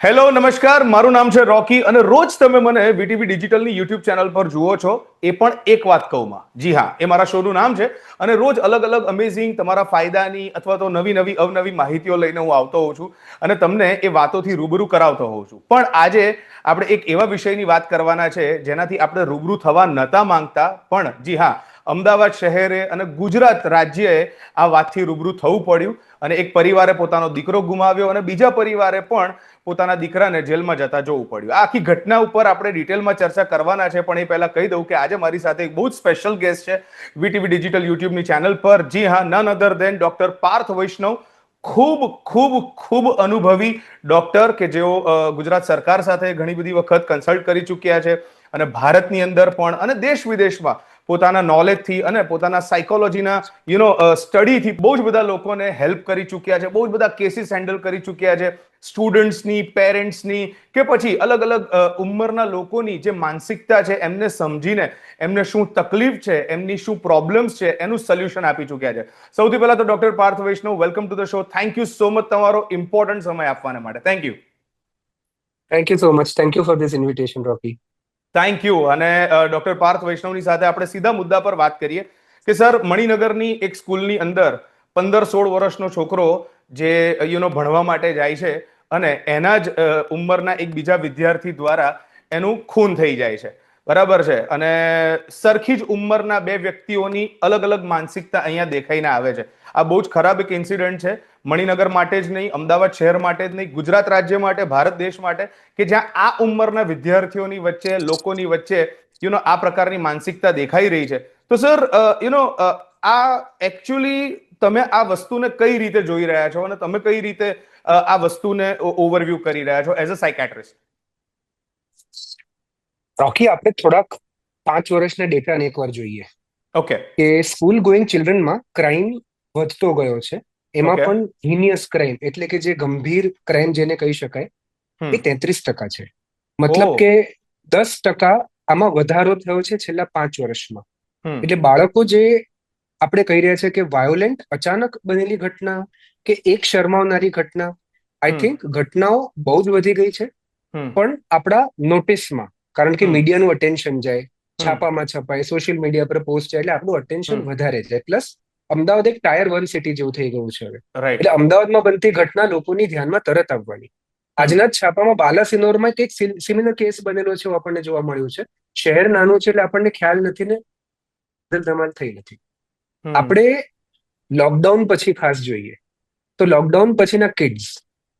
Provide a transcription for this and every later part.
Hello નમસ્કાર, મારું નામ છે રોકી અને રોજ તમે મને વીટીવી ડિજિટલની યુટ્યુબ ચેનલ પર જુઓ છો. એ પણ એક વાત કહુંમાં. જી હા, એ મારા શોનું નામ છે અને રોજ અલગ અલગ અમેઝિંગ તમારા ફાયદાની અથવા તો નવી નવી અવનવી માહિતીઓ લઈને હું આવતો હોઉં છું અને તમને એ વાતોથી રૂબરૂ કરાવતો હોઉં છું. પણ આજે આપણે એક એવા વિષયની વાત કરવાના છે જેનાથી આપણે રૂબરૂ થવા નતા માંગતા, પણ જી હા, અમદાવાદ શહેરે અને ગુજરાત રાજ્યએ આ વાતથી રૂબરૂ થવું પડ્યું અને એક પરિવારે પોતાનો દીકરો ગુમાવ્યો અને બીજા પરિવારે પણ પોતાના દીકરાને જેલમાં જતા જોવું પડ્યું. આ આખી ઘટના ઉપર આપણે ડિટેલમાં ચર્ચા કરવાના છે, પણ એ પહેલા કહી દઉં કે આજે મારી સાથે એક બહુ જ સ્પેશિયલ ગેસ્ટ છે વીટીવી ડિજિટલ યુટ્યુબની ચેનલ પર. જી હા, નન અધર દેન ડોક્ટર પાર્થ વૈષ્ણવ. ખૂબ ખૂબ ખૂબ અનુભવી ડોક્ટર કે જેઓ ગુજરાત સરકાર સાથે ઘણી બધી વખત કન્સલ્ટ કરી ચૂક્યા છે અને ભારતની અંદર પણ અને દેશ વિદેશમાં પોતાના નોલેજથી અને પોતાના સાયકોલોજીના સ્ટડીથી બહુ જ બધા લોકોને હેલ્પ કરી ચૂક્યા છે, બહુ જ બધા કેસીસ હેન્ડલ કરી ચૂક્યા છે. સ્ટુડન્ટ્સની, પેરેન્ટ્સની કે પછી અલગ અલગ ઉંમરના લોકોની જે માનસિકતા છે એમને સમજીને એમને શું તકલીફ છે, એમની શું પ્રોબ્લેમ્સ છે, એનું સોલ્યુશન આપી ચૂક્યા છે. સૌથી પહેલા તો doctor Parth Vaishnav, welcome to the show. Thank you so much તમારો ઇમ્પોર્ટન્ટ સમય આપવાને માટે. Thank you. Thank you so much. Thank you for this invitation, Rocky. Thank you. અને ડોક્ટર પાર્થ વૈષ્ણવની સાથે આપણે સીધા મુદ્દા પર વાત કરીએ કે સર, મણિનગરની એક સ્કૂલની અંદર 15-16 વર્ષનો છોકરો જે ભણવા માટે જાય છે અને એના જ ઉંમરના એક બીજા વિદ્યાર્થી દ્વારા એનું ખૂન થઈ જાય છે. બરાબર છે. અને સરખી જ ઉંમરના બે વ્યક્તિઓની અલગ અલગ માનસિકતા અહીંયા દેખાઈને આવે છે. આ બહુ જ ખરાબ એક ઇન્સિડન્ટ છે, મણિનગર માટે જ નહીં, અમદાવાદ શહેર માટે જ નહીં, ગુજરાત રાજ્ય માટે, ભારત દેશ માટે, કે જ્યાં આ ઉંમરના વિદ્યાર્થીઓની વચ્ચે, લોકોની વચ્ચે આ પ્રકારની માનસિકતા દેખાઈ રહી છે. તો સર, આ એકચ્યુઅલી તમે આ વસ્તુને કઈ રીતે જોઈ રહ્યા છો અને તમે કઈ રીતે આ વસ્તુને ઓવરવ્યૂ કરી રહ્યા છો એઝ અ સાયકેટ્રિસ્ટ? રોકી, આપણે થોડાક 5 વર્ષના ડેટાને એકવાર જોઈએ ઓકે. કે સ્કૂલ ગોઈંગ ચિલ્ડ્રનમાં ક્રાઇમ વધતો ગયો છે. એમાં ઓકે. પણ હિનિયસ ક્રાઇમ એટલે કે જે ગંભીર ક્રાઇમ જેને કહી શકાય હમ. એ 33% છે. ઓ. મતલબ કે 10% આમાં વધારો થયો છે છેલ્લા 5 વર્ષમાં. હમ. એટલે બાળકો જે આપણે કહી રહ્યા છે કે વાયોલેન્ટ અચાનક બનેલી ઘટના કે એક શરમાવનારી ઘટના, આઈ હમ. થિંક ઘટનાઓ બહુ જ વધી ગઈ છે. હમ. પણ આપણા નોટિસમાં, કારણ કે હમ. મીડિયાનું અટેન્શન જાય, હમ. છાપામાં છપાય, સોશિયલ મીડિયા પર પોસ્ટ જાય, એટલે આપણું અટેન્શન હમ. વધારે છે. પ્લસ અમદાવાદ એક ટાયર 1 સિટી જેવું થઈ ગયું છે હવે. રાઈટ. એટલે અમદાવાદમાં બનતી ઘટના લોકોની ધ્યાનમાં તરત આવવાની. હમ. આજના જ છાપામાં બાલાસિનોરમાં કંઈક સિમિલર કેસ બનેલો છે એવું આપણને જોવા મળ્યું છે. શહેર નાનું છે એટલે આપણને ખ્યાલ નથી ને ધમાલ થઈ નથી. હમ. આપણે લોકડાઉન પછી ખાસ જોઈએ તો લોકડાઉન પછીના કિડ્સ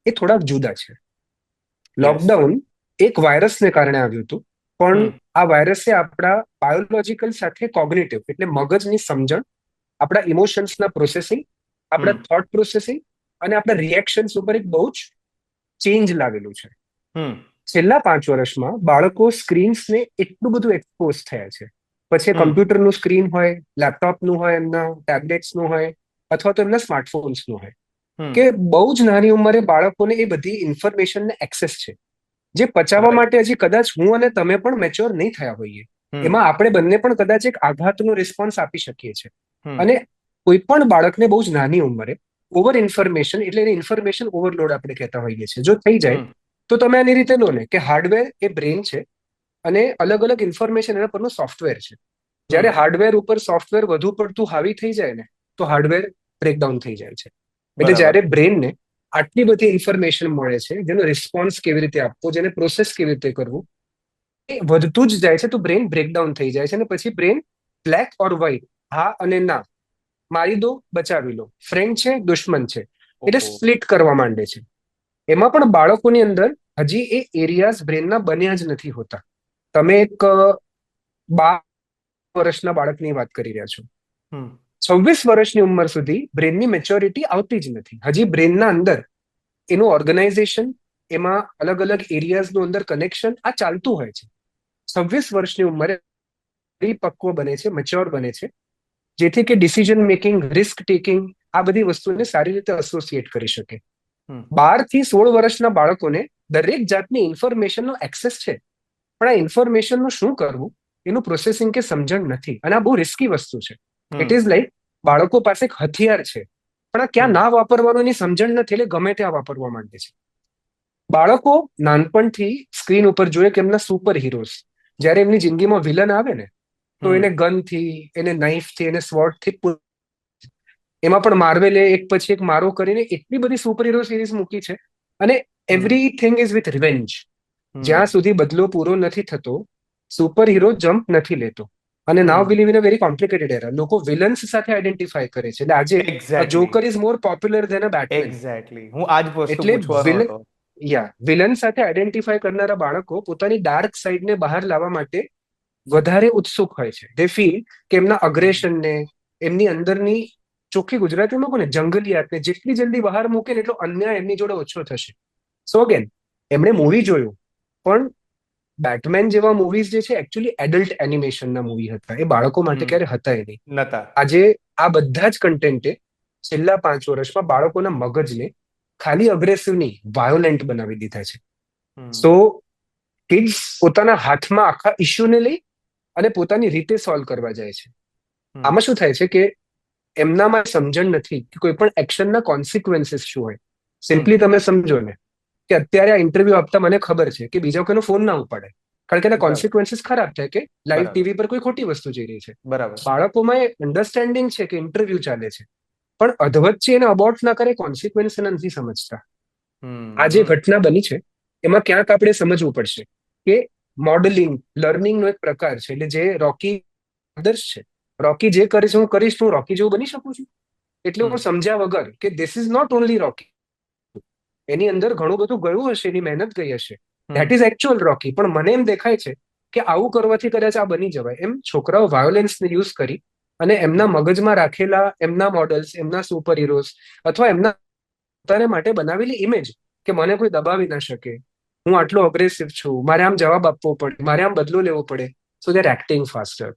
એ થોડાક જુદા છે. યસ. લોકડાઉન એક વાયરસને કારણે આવ્યું હતું, પણ હમ. આ વાયરસે આપણા બાયોલોજીકલ સાથે કોગ્નિટિવ એટલે મગજની સમજણ, આપણા ઇમોશન્સના પ્રોસેસિંગ, હમ. આપણા થોટ પ્રોસેસિંગ અને આપણા રિએક્શન્સ ઉપર એક બહુ જ ચેન્જ લાવેલું છે. હમ. છેલ્લા 5 વર્ષમાં બાળકો સ્ક્રીન્સને એટલું બધું એક્સપોઝ થયા છે. પછી હમ. કમ્પ્યુટરનું સ્ક્રીન હોય, લેપટોપનું હોય, એમના ટેબ્લેટ્સનું હોય અથવા તો એમના સ્માર્ટફોન્સનું હોય, હમ. કે બહુ જ નાની ઉંમરે બાળકોને એ બધી ઇન્ફોર્મેશનને એક્સેસ છે, જે પચાવવા રાઈટ. માટે હજી કદાચ હું અને તમે પણ મેચ્યોર નહીં થયા હોઈએ. હમ. એમાં આપણે બંને પણ કદાચ એક આઘાતનો રિસ્પોન્સ આપી શકીએ છીએ. હમ. અને કોઈ પણ બાળકને બહુ જ નાની ઉંમરે ઓવર ઇન્ફોર્મેશન એટલે ઇન્ફોર્મેશન ઓવરલોડ આપણે કહેતા હોઈએ છીએ, જો થઈ જાય હમ. તો તમે આની રીતે લો ને કે હાર્ડવેર એ બ્રેન છે અને અલગ અલગ ઇન્ફોર્મેશન એના પરનું સોફ્ટવેર છે. હમ. જ્યારે હાર્ડવેર ઉપર સોફ્ટવેર વધુ પડતું હાવી થઈ જાય ને તો હાર્ડવેર બ્રેકડાઉન થઈ જાય છે. એટલે બરાબર. જ્યારે બ્રેનને આટલી બધી ઇન્ફોર્મેશન મળે છે, જેનો રિસ્પોન્સ કેવી રીતે આપવો, જેને પ્રોસેસ કેવી રીતે કરવું, એ વધતું જ જાય છે તો બ્રેન બ્રેકડાઉન થઈ જાય છે. અને પછી બ્રેન બ્લેક ઓર વ્હાઇટ, હા અને ના, મારી દો બચાવી લો, ફ્રેન્ડ છે દુશ્મન છે, એટલે ઓહો. સ્પ્લિટ કરવા માંડે છે. એમાં પણ બાળકોની અંદર હજી એ એરિયાઝ બ્રેનના બન્યા જ નથી હોતા. તમે એક 12 વર્ષના બાળકની વાત કરી રહ્યા છો. હમ. 26 વર્ષની ઉંમર સુધી બ્રેનની મેચ્યોરિટી આવતી જ નથી. હજી બ્રેનના અંદર એનું ઓર્ગેનાઇઝેશન, એમાં અલગ અલગ એરિયાઝનું અંદર કનેક્શન આ ચાલતું હોય છે. 26 વર્ષની ઉંમરે પરિપક્વ બને છે, મેચ્યોર બને છે, જેથી કે ડિસિઝન મેકિંગ, રિસ્ક ટેકિંગ, આ બધી વસ્તુને સારી રીતે એસોસિએટ કરી શકે. હમ. 12 થી 16 વર્ષના બાળકોને દરેક જાતની ઇન્ફોર્મેશનનો એક્સેસ છે, પણ આ ઇન્ફોર્મેશનનું શું કરવું એનું પ્રોસેસિંગ કે સમજણ નથી. અને આ બહુ રિસ્કી વસ્તુ છે. It hmm. ઇઝ લાઈક બાળકો પાસે એક હથિયાર છે, પણ આ ક્યાં હમ. ના વાપરવાનું એની સમજણ નથી, એટલે ગમે ત્યાં વાપરવા માંડે છે. બાળકો નાનપણથી સ્ક્રીન ઉપર જોઈએ કે એમના સુપર હીરોઝ, જ્યારે એમની જિંદગીમાં વિલન આવે ને તો એને ગનથી, એને નાઇફથી, એને સ્વોર્ડથી, એમાં પણ માર્વેલે એક પછી એક મારો કરીને એટલી બધી સુપર હીરો સિરીઝ મૂકી છે. અને એવરીથિંગ ઇઝ વિથ રિવેન્જ. જ્યાં સુધી બદલો પૂરો નથી થતો, સુપર હીરો જમ્પ નથી લેતો. અને now we live in a very complicated era. લોકો વિલન્સ સાથે આઈડેન્ટિફાય કરે છે. એટલે આજે exactly Joker is more popular than a Batman. Exactly હું આજ વસ્તુ એટલે પૂછવાનો હતો. વિલન સાથે આઈડેન્ટિફાય કરનારા બાળકો પોતાની ડાર્ક સાઈડને બહાર લાવવા માટે વધારે ઉત્સુક હોય છે. દે ફીલ કે એમના અગ્રેશનને, એમની અંદરની ચોખ્ખી ગુજરાતીમાં કોને જંગલિયાતને જેટલી જલ્દી બહાર મૂકે ને એટલો અન્યાય એમની જોડે ઓછો થશે. સો અગેન એમણે મૂવી જોયું, પણ બેટમેન જેવા મૂવીઝ જે છે એકચ્યુઅલી એડલ્ટ એનિમેશનના મૂવી હતા. એ બાળકો માટે ક્યારે હતા એ નહીં. નતા. આજે આ બધા જ કન્ટેન્ટે છેલ્લા 5 વર્ષમાં બાળકોના મગજને ખાલી અગ્રેસિવ નહીં, વાયોલેન્ટ બનાવી દીધા છે. સો કિડ્સ પોતાના હાથમાં આખા ઇશ્યુને લઈ અને પોતાની રીતે સોલ્વ કરવા જાય છે. આમાં શું થાય છે કે એમનામાં સમજણ નથી કે કોઈ પણ એક્શનના કોન્સિક્વન્સીસ શું હોય. સિમ્પલી તમે સમજો ને કે અત્યારે આ ઇન્ટરવ્યુ આપતા મને ખબર છે કે બીજા કોઈનો ફોન ના ઉપાડે, કારણ કે એના કોન્સિક્વન્સીસ ખરાબ થાય કે લાઈવ ટીવી પર કોઈ ખોટી વસ્તુ જઈ રહી છે. બરાબર. બાળકોમાં એ અન્ડરસ્ટેન્ડિંગ છે કે ઇન્ટરવ્યુ ચાલે છે, પણ અધવચ્ચે એને અબોર્ટ ના કરે, કોન્સિક્વન્સ નથી સમજતા. આ જે ઘટના બની છે એમાં ક્યાંક આપણે સમજવું પડશે કે મોડેલિંગ લર્નિંગનો એક પ્રકાર છે. એટલે જે રોકી આદર્શ છે, રોકી જે કરે છે હું કરીશ તો હું રોકી જેવું બની શકું છું. એટલે હું સમજ્યા વગર કે ધીસ ઇઝ નોટ ઓનલી રોકી, એની અંદર ઘણું બધું ગયું હશે, એની મહેનત ગઈ હશે, ધેટ ઇઝ એકચ્યુઅલ રોકી, પણ મને એમ દેખાય છે કે આવું કરવાથી કદાચ આ બની જવાય. એમ છોકરાઓ વાયોલેન્સને યુઝ કરી અને એમના મગજમાં રાખેલા એમના મોડલ્સ, એમના સુપર હીરોઝ અથવા એમના પોતાને માટે બનાવેલી ઇમેજ કે મને કોઈ દબાવી ના શકે, હું આટલો અગ્રેસિવ છું, મારે આમ જવાબ આપવો પડે, મારે આમ બદલો લેવો પડે, સો દે આર એક્ટિંગ ફાસ્ટર.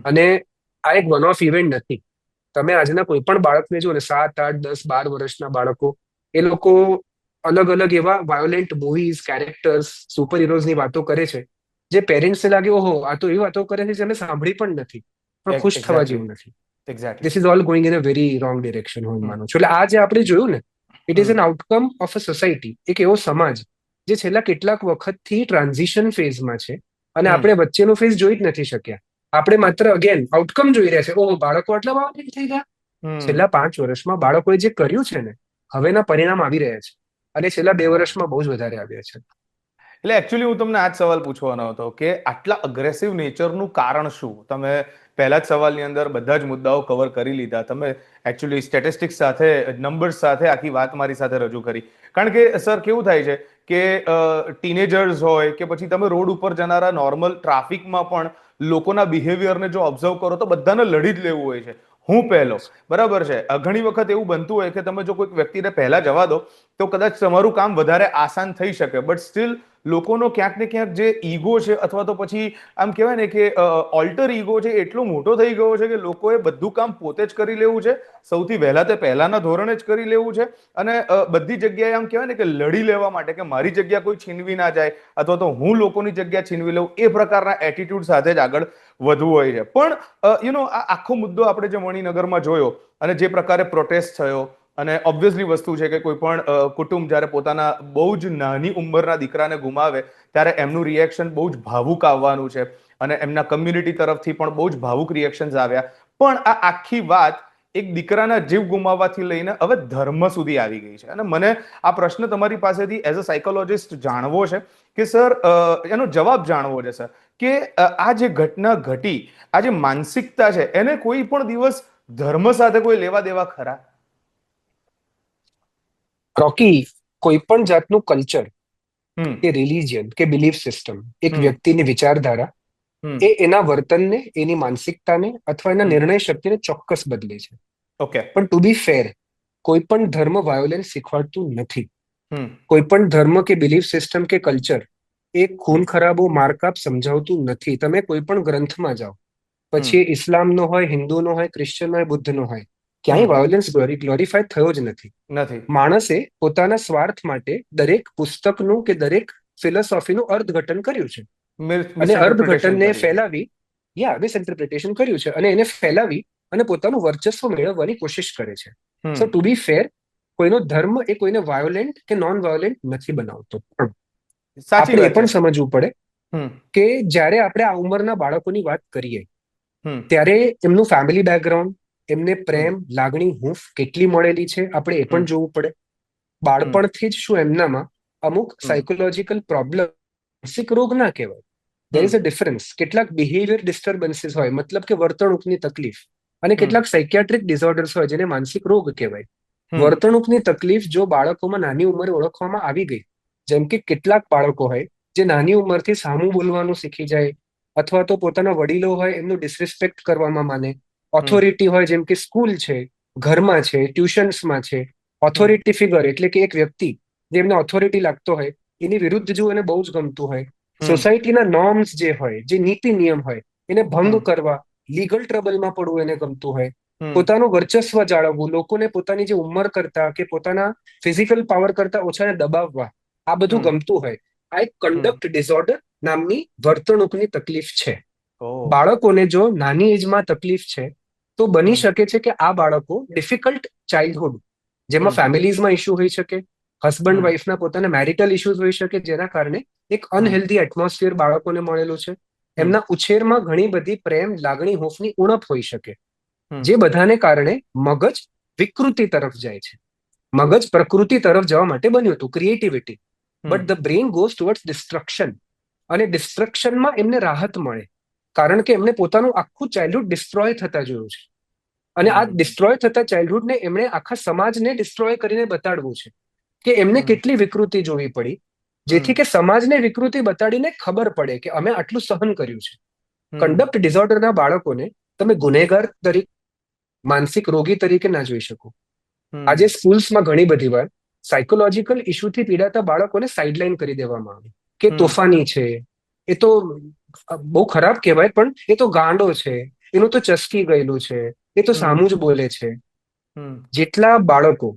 અને આ એક વન ઓફ ઇવેન્ટ નથી. તમે આજના કોઈ પણ બાળકને જુઓ ને, 7, 8, 10, 12 વર્ષના બાળકો, એ લોકો અલગ અલગ એવા વાયોલેન્ટ મૂવીઝ, કેરેક્ટર્સ, સુપર હીરોઝની વાતો કરે છે જે પેરેન્ટ્સને લાગે ઓહો આ તો એવી વાતો કરે છે જે અમે સાંભળી પણ નથી, પણ ખુશ થવા જેવું નથી. This is all going in a very wrong direction, હું માનું છું. એટલે આ જે આપણે જોયું ને, it is an outcome of a society. એક એવો સમાજ જે છેલ્લા કેટલાક વખતથી ટ્રાન્ઝિશન ફેઝમાં છે અને આપણે વચ્ચેનો ફેઝ જોઈ જ નથી શક્યા. આપણે માત્ર અગેન આઉટકમ જોઈ રહ્યા છે. ઓહો બાળકો આટલા વાયોલેન્ટ થઈ ગયા. છેલ્લા 5 વર્ષમાં બાળકોએ જે કર્યું છે ને, હવેના પરિણામ આવી રહ્યા છે, અને છેલ્લા 2 વર્ષમાં બહુ જ વધારે આવ્યા છે. એટલે એકચ્યુઅલી હું તમને આ જ સવાલ પૂછવાનો હતો કે આટલા અગ્રેસિવ નેચરનું કારણ શું? તમે પહેલા જ સવાલની અંદર બધા જ મુદ્દાઓ કવર કરી લીધા. તમે એકચ્યુઅલી સ્ટેટિસ્ટિક્સ સાથે, નંબર્સ સાથે આખી વાત મારી સાથે રજૂ કરી. કારણ કે સર કેવું થાય છે કે ટીનેજર્સ હોય કે પછી તમે રોડ ઉપર જનારા નોર્મલ ટ્રાફિકમાં પણ લોકોના બિહેવિયરને જો ઓબ્ઝર્વ કરો તો બધાને લડી જ લેવું હોય છે. હું પહેલો, બરાબર છે. ઘણી વખત એવું બનતું હોય કે તમે જો કોઈક વ્યક્તિને પહેલા જવા દો તો કદાચ તમારું કામ વધારે આસાન થઈ શકે, બટ સ્ટીલ લોકોનો ક્યાંક ને ક્યાંક જે ઈગો છે અથવા તો પછી આમ કહેવાય ને કે ઓલ્ટર ઈગો છે એટલો મોટો થઈ ગયો છે કે લોકોએ બધું કામ પોતે જ કરી લેવું છે, સૌથી વહેલા તે પહેલાના ધોરણે જ કરી લેવું છે, અને બધી જગ્યાએ આમ કહેવાય ને કે લડી લેવા માટે કે મારી જગ્યા કોઈ છીનવી ના જાય અથવા તો હું લોકોની જગ્યા છીનવી લઉં, એ પ્રકારના એટીટ્યુડ સાથે જ આગળ વધવું હોય છે. પણ આ આખો મુદ્દો આપણે જે મણિનગરમાં જોયો અને જે પ્રકારે પ્રોટેસ્ટ થયો, અને ઓબ્વિયસલી વસ્તુ છે કે કોઈ પણ કુટુંબ જ્યારે પોતાના બહુ જ નાની ઉંમરના દીકરાને ગુમાવે ત્યારે એમનું રિએક્શન બહુ જ ભાવુક આવવાનું છે, અને એમના કમ્યુનિટી તરફથી પણ બહુ જ ભાવુક રિએક્શન્સ આવ્યા. પણ આ આખી વાત એક દીકરાના જીવ ગુમાવવાથી લઈને હવે ધર્મ સુધી આવી ગઈ છે. અને મને આ પ્રશ્ન તમારી પાસેથી એઝ અ સાયકોલોજિસ્ટ જાણવો છે કે સર, એનો જવાબ જાણવો છે સર, કે આ જે ઘટના ઘટી, આ જે માનસિકતા છે, એને કોઈ પણ દિવસ ધર્મ સાથે કોઈ લેવા દેવા ખરા? રોકી, કોઈ પણ જાતનું કલ્ચર કે રિલિજિયન કે બિલીફ સિસ્ટમ, એક વ્યક્તિની વિચારધારા, એ એના વર્તનને, એની માનસિકતાને અથવા એના નિર્ણય શક્તિને ચોક્કસ બદલે છે. ઓકે. પણ ટુ બી ફેર, કોઈ પણ ધર્મ વાયોલેન્સ શીખવાડતું નથી. કોઈ પણ ધર્મ કે બિલીફ સિસ્ટમ કે કલ્ચર એ ખૂન ખરાબો, મારકાપ સમજાવતું નથી. તમે કોઈ પણ ગ્રંથમાં જાઓ, પછી એ ઇસ્લામનો હોય, હિન્દુનો હોય, ક્રિશ્ચન હોય, બુદ્ધનો હોય, ક્યાંય વાયોલન્સ ગ્લોરીફાય થયો જ નથી. માણસે પોતાના સ્વાર્થ માટે દરેક પુસ્તકનું કે દરેક ફિલોસોફીનું અર્થઘટન કર્યું છે, અને અર્થઘટનને ફેલાવી, મિસઇન્ટરપ્રિટેશન કર્યું છે, અને એને ફેલાવી અને પોતાનું વર્ચસ્વ મેળવવાની કોશિશ કરે છે. સો ટુ બી ફેર, કોઈનો ધર્મ એ કોઈને વાયોલેન્ટ કે નોન વાયોલેન્ટ નથી બનાવતો. પણ સાચી આપણે એ વાત છે. પણ સમજવું પડે હમ કે જ્યારે આપણે આ ઉંમરના બાળકોની વાત કરીએ હમ ત્યારે એમનું ફેમિલી બેકગ્રાઉન્ડ, એમને હમ પ્રેમ, લાગણી, હૂંફ કેટલી મળેલી છે આપણે એ હમ પણ જોવું પડે. હમ બાળપણથી જ શું એમનામાં અમુક હમ સાયકોલોજીકલ પ્રોબ્લેમ, માનસિક રોગ ના કહેવાય, દેર હમ ઇઝ અ ડિફરન્સ. કેટલાક બિહેવિયર ડિસ્ટર્બન્સીસ હોય, મતલબ કે વર્તણૂકની તકલીફ, અને હમ કેટલાક સાયકિયાટ્રિક ડિસઓર્ડર્સ હોય જેને માનસિક રોગ કહેવાય. હમ વર્તણૂકની તકલીફ જો બાળકોમાં નાની ઉંમરે ઓળખવામાં આવી ગઈ, જેમ કે કેટલાક બાળકો હોય જે નાની ઉંમરથી સામું બોલવાનું શીખી જાય, અથવા તો પોતાના વડીલો હોય એમનું ડિસરિસ્પેક્ટ કરવામાં માને, હમ ઓથોરિટી હોય જેમ કે સ્કૂલ છે, ઘરમાં છે, ટ્યુશન્સમાં છે, હમ ઓથોરિટી ફિગર એટલે કે એક વ્યક્તિ જે એમને ઓથોરિટી લાગતો હોય એની વિરુદ્ધ જો એને બહુ જ ગમતું હોય, હમ સોસાયટીના નોર્મ્સ જે હોય, જે નીતિ નિયમ હોય એને ભંગ હમ કરવા, લીગલ ટ્રબલમાં પડવું એને ગમતું હોય, હમ પોતાનું વર્ચસ્વ જાળવવું, લોકોને પોતાની જે ઉંમર કરતા કે પોતાના ફિઝિકલ પાવર કરતા ઓછાને દબાવવા, આ બધું હમ ગમતું હોય, આ એક હમ કન્ડક્ટ ડિસઓર્ડર નામની વર્તણૂકની તકલીફ છે. ઓહ બાળકોને જો નાની એજમાં તકલીફ છે તો બની હમ શકે છે કે આ બાળકો ડિફિકલ્ટ ચાઇલ્ડહુડ, જેમાં હમ ફેમિલીઝમાં ઇસ્યુ હોઈ શકે, હસબન્ડ હમ વાઈફના પોતાના મેરિટલ ઇશ્યુઝ હોઈ શકે, જેના કારણે એક હમ અનહેલ્ધી એટમોસ્ફિયર બાળકોને મળેલું છે. હમ એમના ઉછેરમાં ઘણી બધી પ્રેમ, લાગણી, હૂંફની ઉણપ હોઈ શકે, હમ જે બધાને કારણે મગજ વિકૃતિ તરફ જાય છે. મગજ પ્રકૃતિ તરફ જવા માટે બન્યું હતું, creativity, hmm but the brain goes towards destruction. અને ડિસ્ટ્રક્શનમાં એમને રાહત મળે, કારણ કે એમને પોતાનું આખું ચાઇલ્ડહુડ ડિસ્ટ્રોય થતા જોયું છે. અને આ હમ ડિસ્ટ્રોય થતા ચાઇલ્ડહુડને એમણે આખા સમાજને ડિસ્ટ્રોય કરીને બતાડવું છે કે એમને હમ કેટલી વિકૃતિ જોવી પડી, હમ જેથી કે સમાજને વિકૃતિ બતાડીને ખબર પડે કે અમે આટલું સહન કર્યું છે. હમ કંડક્ટ ડિસઓર્ડરના બાળકોને તમે ગુનેગાર તરીકે, માનસિક રોગી તરીકે ના જોઈ શકો. આજે હમ સ્કૂલ્સમાં ઘણી બધી વાર સાયકોલોજીકલ ઇસ્યુથી પીડાતા બાળકોને સાઇડલાઇન કરી દેવામાં આવે કે હમ તોફાની છે, એ તો બહુ ખરાબ કહેવાય, પણ એ તો ગાંડો છે, એનું તો ચસકી ગયેલું છે, એ તો હમ સામું જ બોલે છે. હમ જેટલા બાળકો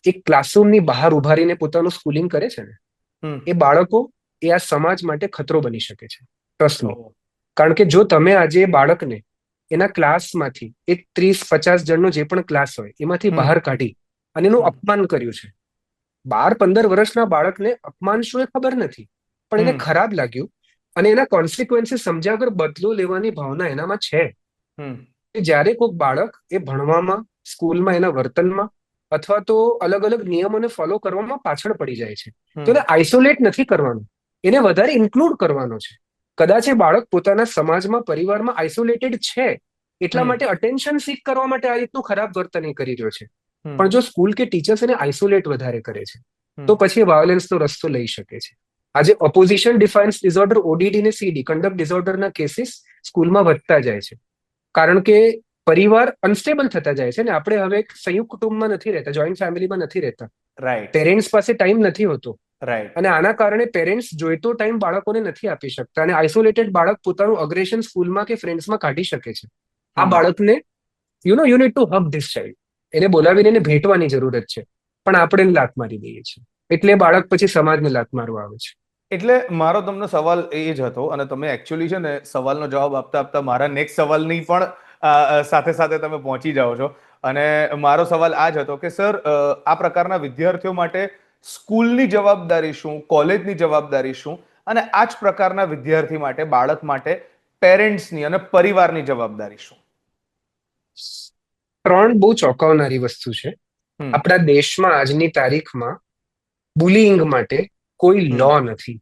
એક ક્લાસરૂમની બહાર ઉભા રહીને પોતાનું સ્કૂલિંગ કરે છે ને, હમ એ બાળકો એ આ સમાજ માટે ખતરો બની શકે છે. Trust me. ઓહ કારણ કે જો તમે આજે બાળકને એના ક્લાસમાંથી, એક 30-50 જણનો જે પણ ક્લાસ હોય એમાંથી હમ બહાર કાઢી અને એનું હમ અપમાન કર્યું છે, 12-15 વર્ષના બાળકને અપમાન શું એ ખબર નથી, પણ એને હમ ખરાબ લાગ્યું અને એના કોન્સિક્વન્સીસ સમજ્યા વગર બદલો લેવાની ભાવના એનામાં છે. હમ કે જ્યારે કોઈક બાળક એ ભણવામાં, સ્કૂલમાં, એના વર્તનમાં અથવા તો અલગ અલગ નિયમોને ફોલો કરવામાં પાછળ પડી જાય છે, તો હમ એને આઇસોલેટ નથી કરવાનું, એને વધારે ઇન્ક્લુડ કરવાનો છે. કદાચ એ બાળક પોતાના સમાજમાં, પરિવારમાં આઇસોલેટેડ છે, એટલા હમ માટે અટેન્શન સીક કરવા માટે આ રીતનું ખરાબ વર્તન એ કરી રહ્યો છે. હમ પણ જો સ્કૂલ કે ટીચર્સ એને આઇસોલેટ વધારે કરે છે હમ તો પછી વાયોલન્સનો રસ્તો લઈ શકે છે. આજે ઓપોઝિશન ડિફાયન્સ ડિસઓર્ડર, ઓડીડી ને સીડી, કંડક્ટ ડિસઓર્ડરના કેસીસ સ્કૂલમાં વધતા જાય છે, કારણ કે પરિવાર અનસ્ટેબલ થતા જાય છે ને. આપણે હવે એક સંયુક્ત કુટુંબમાં નથી રહેતા, જોઈન્ટ ફેમિલીમાં નથી રહેતા, રાઈટ પેરેન્ટ્સ પાસે ટાઈમ નથી હોતો, રાઈટ અને આના કારણે પેરેન્ટ્સ જોઈતો ટાઈમ બાળકોને નથી આપી શકતા, અને આઇસોલેટેડ બાળક પોતાનું અગ્રેશન સ્કૂલમાં કે ફ્રેન્ડ્સમાં કાઢી શકે છે. આ હમ બાળકને you need to હગ this child, એને બોલાવીને એને ભેટવાની જરૂરત છે, પણ આપણે એને લાત મારી દઈએ છીએ, એટલે બાળક પછી સમાજને લાત મારવા આવે છે. એટલે મારો તમને સવાલ એ જ હતો, અને તમે એકચ્યુઅલી છે ને સવાલનો જવાબ આપતા આપતા મારા નેક્સ્ટ સવાલની પણ સાથે સાથે તમે પહોંચી જાઓ છો. અને મારો સવાલ આ જ હતો કે સર, આ પ્રકારના વિદ્યાર્થીઓ માટે સ્કૂલની જવાબદારી શું, કોલેજની જવાબદારી શું, અને આ જ પ્રકારના વિદ્યાર્થી માટે, બાળક માટે પેરેન્ટ્સની અને પરિવારની જવાબદારી શું? ત્રણ બહુ ચોંકાવનારી વસ્તુ છે. હમ આપણા દેશમાં આજની તારીખમાં બુલિંગ માટે કોઈ હમ લો નથી,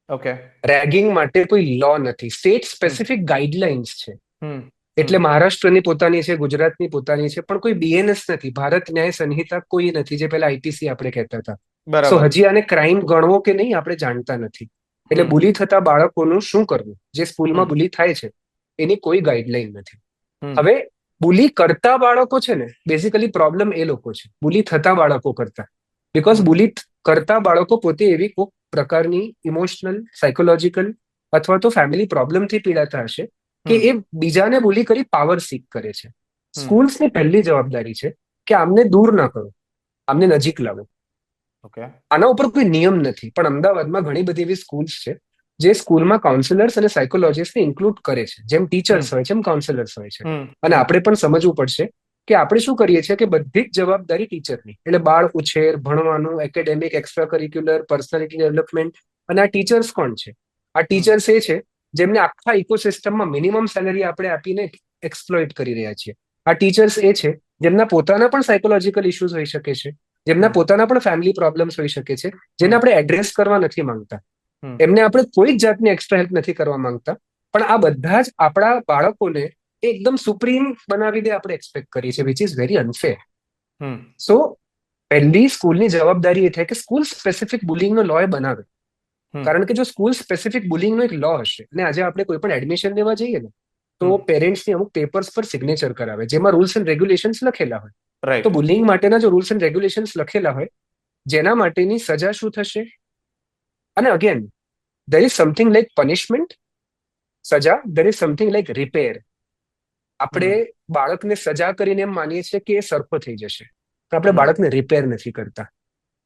ઓકે રેગિંગ માટે કોઈ લો નથી, સ્ટેટ હમ સ્પેસિફિક ગાઈડલાઇન્સ છે. હમ હમ એટલે મહારાષ્ટ્રની પોતાની છે, ગુજરાતની પોતાની છે, પણ કોઈ બીએનએસ નથી, ભારત ન્યાય સંહિતા કોઈ નથી, જે પેલા આઈપીસી આપણે કહેતા હતા. સો બરાબર હજી આને ક્રાઇમ ગણવો કે નહીં આપણે જાણતા નથી. એટલે હમ બુલી થતા બાળકોનું શું કરવું, જે સ્કૂલમાં હમ બુલી થાય છે એની કોઈ ગાઈડલાઈન નથી. હમ હવે બુલી કરતા બાળકો છે ને, બેઝિકલી પ્રોબ્લેમ એ લોકો છે બુલી થતા બાળકો કરતા, બીકોઝ હમ બુલી કરતા બાળકો પોતે એવી કોઈક પ્રકારની ઇમોશનલ, સાયકોલોજીકલ અથવા તો ફેમિલી પ્રોબ્લેમથી પીડાતા હશે કે હમ એ બીજાને બુલી કરી પાવર સીક કરે છે. હમ સ્કૂલ્સની પહેલી જવાબદારી છે કે આમને દૂર ના કરો, આમને નજીક લાવો. ઓકે આના ઉપર કોઈ નિયમ નથી, પણ અમદાવાદમાં ઘણી બધી એવી સ્કૂલ્સ છે જે સ્કૂલમાં કાઉન્સિલર્સ અને સાયકોલોજીસ્ટને ઇન્ક્લુડ કરે છે, જેમ હમ ટીચર્સ હોય છે એમ કાઉન્સિલર્સ હોય છે. હમ અને હમ આપણે પણ સમજવું પડશે કે આપણે શું કરીએ છીએ કે બધી જ જવાબદારી ટીચરની, એટલે બાળ ઉછેર, ભણવાનું, academic, extra curricular, personality development, અને આ ટીચર્સ કોણ છે? આ ટીચર્સ એ છે જેમને આખા ઇકોસિસ્ટમમાં મિનિમમ સેલરી આપણે આપીને એક્સપ્લોઇટ કરી રહ્યા છીએ. આ ટીચર્સ એ છે જેમના પોતાના પણ સાયકોલોજીકલ ઇશ્યુઝ હોઈ શકે છે, જેમના પોતાના પણ ફેમિલી પ્રોબ્લેમ્સ હોઈ શકે છે, જેને આપણે એડ્રેસ કરવા નથી માંગતા, એમને આપણે કોઈ જ જાતની એક્સ્ટ્રા હેલ્પ નથી કરવા માંગતા, પણ આ બધા જ આપણા બાળકોને એકદમ સુપ્રીમ બનાવી દે આપણે એક્સપેક્ટ કરીએ છીએ, વિચ ઇઝ વેરી અનફેર. સો પહેલી સ્કૂલની જવાબદારી એ થાય કે સ્કૂલ સ્પેસિફિક બુલિંગનો લો એ બનાવે. કારણ કે જો સ્કૂલ સ્પેસિફિક બુલિંગનો એક લો હશે, અને આજે આપણે કોઈ પણ એડમિશન લેવા જઈએ ને તો પેરેન્ટ્સની અમુક પેપર્સ પર સિગ્નેચર કરાવે જેમાં રૂલ્સ એન્ડ રેગ્યુલેશન્સ લખેલા હોય. તો બુલિંગ માટેના જો રૂલ્સ એન્ડ રેગ્યુલેશન્સ લખેલા હોય, જેના માટેની સજા શું થશે, અને again there is something like punishment, સજા, there is something like repair. આપણે બાળકને સજા કરીને એમ માનીએ છીએ કે એ સરખો થઈ જશે, પણ આપણે બાળકને રિપેર નથી કરતા.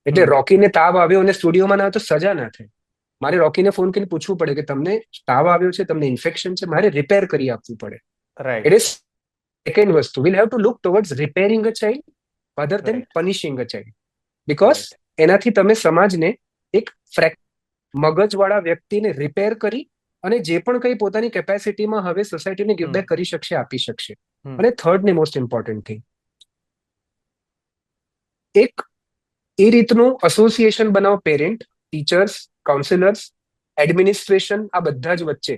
એટલે રોકીને તાવ આવ્યો અને સ્ટુડિયોમાં ના આવે તો સજા ના થાય. મારે રોકીને ફોન કરીને પૂછવું પડે કે તમને તાવ આવ્યો છે, તમને ઇન્ફેક્શન છે, મારે રિપેર કરી આપવું પડે. ઇટ ઇઝ સેકન્ડ વસ્તુ. We'll have to look towards repairing a child other than punishing a child, because એનાથી તમે સમાજને એક મગજવાળા વ્યક્તિને રિપેર કરી અને જે પણ કંઈ પોતાની કેપેસિટીમાં હવે સોસાયટીને ગિવ બેક કરી શકશે, આપી શકશે. અને થર્ડ ને મોસ્ટ ઇમ્પોર્ટન્ટ થિંગ, એક એ રીતનું એસોસિએશન બનાવો પેરેન્ટ, ટીચર્સ, કાઉન્સિલર્સ, એડમિનિસ્ટ્રેશન, આ બધા જ વચ્ચે,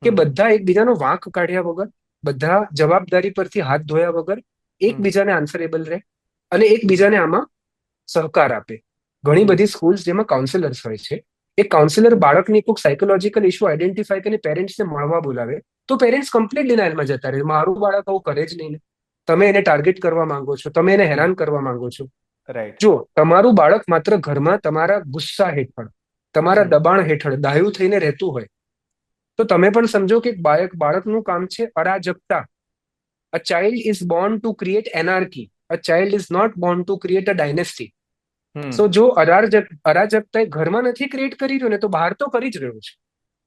કે બધા એકબીજાનો વાંક કાઢ્યા વગર, બધા જવાબદારી પરથી હાથ ધોયા વગર એકબીજાને આન્સરેબલ રહે અને એકબીજાને આમાં સહકાર આપે. ઘણી બધી સ્કૂલ્સ જેમાં કાઉન્સિલર્સ હોય છે, એ કાઉન્સિલર બાળકની કોઈક સાયકોલોજીકલ ઇશ્યુ આઈડેન્ટિફાઈ કરીને પેરેન્ટ્સને મળવા બોલાવે તો પેરેન્ટ્સ કમ્પ્લીટ ડિનાયલમાં જતા રહે. મારું બાળક આવું કરે જ નહીં ને, તમે એને ટાર્ગેટ કરવા માંગો છો, તમે એને હેરાન કરવા માંગો છો. જો તમારું બાળક માત્ર ઘરમાં તમારા ગુસ્સા હેઠળ, તમારા દબાણ હેઠળ ડાહ્યું થઈને રહેતું હોય તો તમે પણ સમજો કે બાળકનું કામ છે અરાજકતા. A child is born to create anarchy, a child is not born to create a dynasty. So જો અરાજકતા ઘરમાં નથી ક્રિએટ કરી રહ્યો ને તો બહાર તો કરી જ રહ્યો છે.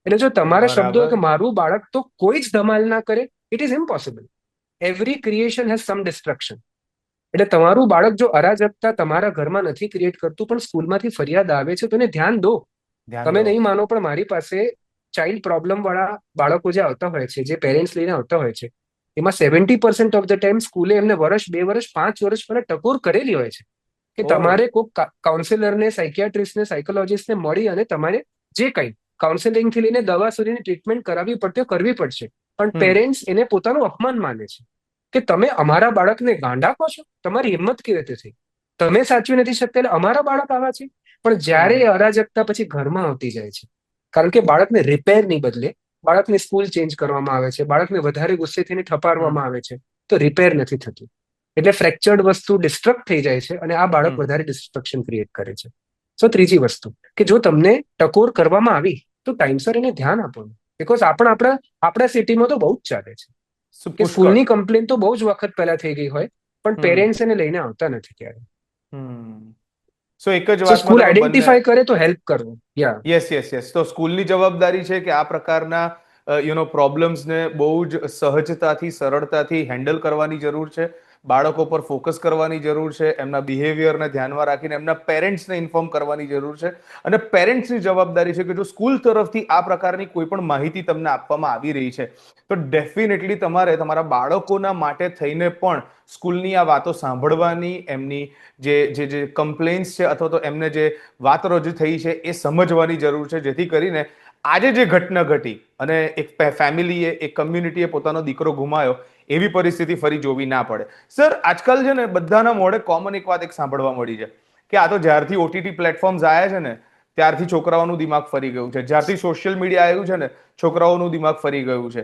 એટલે જો તમારા શબ્દો કે મારું બાળક તો કોઈ જ ધમાલ ના કરે, it is impossible. Every creation has some destruction. એટલે તમારું બાળક જો અરાજકતા તમારા ઘરમાં નથી ક્રિએટ કરતું પણ સ્કૂલમાંથી ફરિયાદ આવે છે તો એને ધ્યાન દો. તમે નહીં માનો પણ મારી પાસે ચાઇલ્ડ પ્રોબ્લેમ વાળા બાળકો જે આવતા હોય છે, જે પેરેન્ટ્સ લઈને આવતા હોય છે, એમાં 70% ઓફ ધ ટાઈમ સ્કૂલે એમને વર્ષ, 2 વર્ષ, 5 વર્ષ પહેલા ટકોર કરેલી હોય છે કે તમારે કોઈક કાઉન્સિલરને, સાયકિયાટ્રિસ્ટને, સાયકોલોજીસ્ટને મળી અને તમારે જે કંઈ કાઉન્સેલિંગ થી લઈને દવા સુધીની ટ્રીટમેન્ટ કરાવવી પડતી કરવી પડશે. પણ પેરેન્ટ્સ એને પોતાનું અપમાન માને છે કે તમે અમારા બાળકને ગાંડા કહો છો, તમારી હિંમત કેવી રીતે થઈ, તમે સાચવી નથી શકતા એટલે અમારા બાળક આવા છે. પણ જ્યારે એ અરાજકતા પછી ઘરમાં આવતી જાય છે, કારણ કે બાળકને રિપેરની બદલે બાળકની સ્કૂલ ચેન્જ કરવામાં આવે છે, બાળકને વધારે ગુસ્સે થઈને ઠપારવામાં આવે છે, તો રિપેર નથી થતું. એટલે ફ્રેક્ચર્ડ વસ્તુ ડિસ્ટ્રક્ટ થઈ જાય છે અને આ બાળક વધારે ડિસ્ટ્રક્શન ક્રિએટ કરે છે. સો ત્રીજી વસ્તુ કે જો તમને ટકોર કરવામાં આવી તો ટાઈમસર એને ધ્યાન આપો, બીકોઝ આપણા સિટીમાં તો બહુ જ ચાલે છે કે સ્કૂલની કમ્પ્લેન તો બહુ જ વખત પહેલા થઈ ગઈ હોય પણ પેરેન્ટ્સ એને લઈને આવતા નથી ક્યારે. સો એક જ વાત સ્કૂલ આઈડેન્ટિફાઈ કરે તો હેલ્પ કરવું. યસ. તો સ્કૂલની જવાબદારી છે કે આ પ્રકારના પ્રોબ્લેમ્સને બહુ જ સહજતાથી, સરળતાથી હેન્ડલ કરવાની જરૂર છે. બાળકો પર ફોકસ કરવાની જરૂર છે, એમના બિહેવિયરને ધ્યાનમાં રાખીને એમના પેરેન્ટ્સને ઇન્ફોર્મ કરવાની જરૂર છે. અને પેરેન્ટ્સની જવાબદારી છે કે જો સ્કૂલ તરફથી આ પ્રકારની કોઈ પણ માહિતી તમને આપવામાં આવી રહી છે તો ડેફિનેટલી તમારે તમારા બાળકોના માટે થઈને પણ સ્કૂલની આ વાતો સાંભળવાની, એમની જે કમ્પ્લેન્સ છે અથવા તો એમને જે વાત રજૂ થઈ છે એ સમજવાની જરૂર છે, જેથી કરીને આજે જે ઘટના ઘટી અને એક ફેમિલીએ, એક કમ્યુનિટીએ પોતાનો દીકરો ગુમાયો એવી પરિસ્થિતિ ફરી જોવી ના પડે. સર, આજકાલ છે ને બધાના મોઢે કોમન એક વાત સાંભળવા મળી છે કે આ તો જ્યારથી ઓટીટી પ્લેટફોર્મ્સ આવ્યા છે ને ત્યારથી છોકરાઓનું દિમાગ ફરી ગયું છે, જ્યારથી સોશિયલ મીડિયા આવ્યું છે ને છોકરાઓનું દિમાગ ફરી ગયું છે.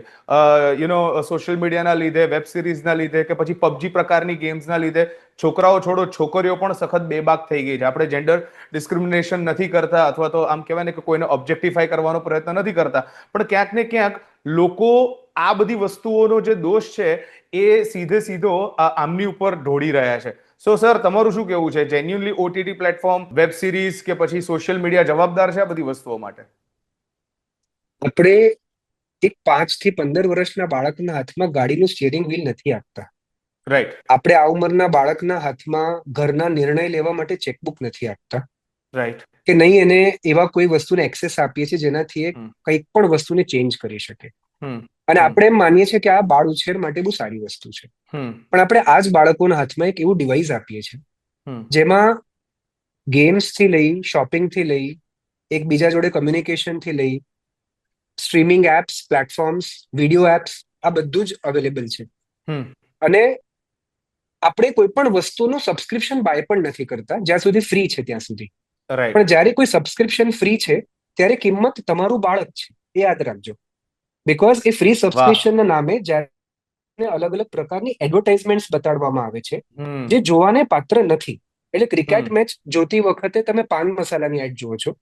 સોશિયલ મીડિયાના લીધે, વેબ સિરીઝના લીધે કે પછી પબજી પ્રકારની ગેમ્સના લીધે છોકરાઓ છોડો, છોકરીઓ પણ સખત બેબાક થઈ ગઈ છે. આપણે જેન્ડર ડિસ્ક્રિમિનેશન નથી કરતા અથવા તો આમ કહેવાય ને કે કોઈને ઓબ્જેક્ટિફાઈ કરવાનો પ્રયત્ન નથી કરતા, પણ ક્યાંક ને ક્યાંક લોકો આ બધી વસ્તુઓનો જે દોષ છે એ સીધો આમની ઉપર ઢોળી રહ્યા છે. સો સર, તમારું શું કેવું છે? Genuinely OTT platform, web series કે પછી સોશિયલ મીડિયા જવાબદાર છે આ બધી વસ્તુઓ માટે? આપણે એક 5 થી 15 વર્ષના બાળકના હાથમાં ગાડીનું સ્ટીયરિંગ વ્હીલ નથી આપતા. રાઈટ. આપણે આ ઉંમરના બાળકના હાથમાં ઘરના નિર્ણય લેવા માટે ચેકબુક નથી આપતા, રાઈટ. કે નહીં એને એવા કોઈ વસ્તુને એક્સેસ આપીએ છીએ જેનાથી એ હમ. કંઈક પણ વસ્તુને ચેન્જ કરી શકે. હમ. અને હમ. આપણે એમ માનીએ છીએ કે આ બાળ ઉછેર માટે બહુ સારી વસ્તુ છે. હમ. પણ આપણે આ જ બાળકોના હાથમાં એક એવું ડિવાઇસ આપીએ છીએ હમ. જેમાં ગેમ્સથી લઈ, શોપિંગથી લઈ, એકબીજા જોડે કમ્યુનિકેશનથી લઈ, streaming apps, platforms, video apps, આ બધું જ અવેલેબલ છે. હમ. અને આપણે કોઈ પણ વસ્તુનું સબસ્ક્રિપ્શન બાય પણ નથી કરતા જ્યાં સુધી ફ્રી છે ત્યાં સુધી. રાઈટ. પણ જ્યારે કોઈ સબસ્ક્રિપ્શન ફ્રી છે ત્યારે કિંમત તમારું બાળક છે, એ યાદ રાખજો. બીકોઝ એ ફ્રી વાહ. સબસ્ક્રિપ્શનના નામે જ્યારે અલગ અલગ પ્રકારની એડવર્ટાઇઝમેન્ટ બતાડવામાં આવે છે હમ. જે જોવાને પાત્ર નથી. એટલે ક્રિકેટ હમ. મેચ જોતી વખતે તમે પાન મસાલાની એડ જુઓ છો.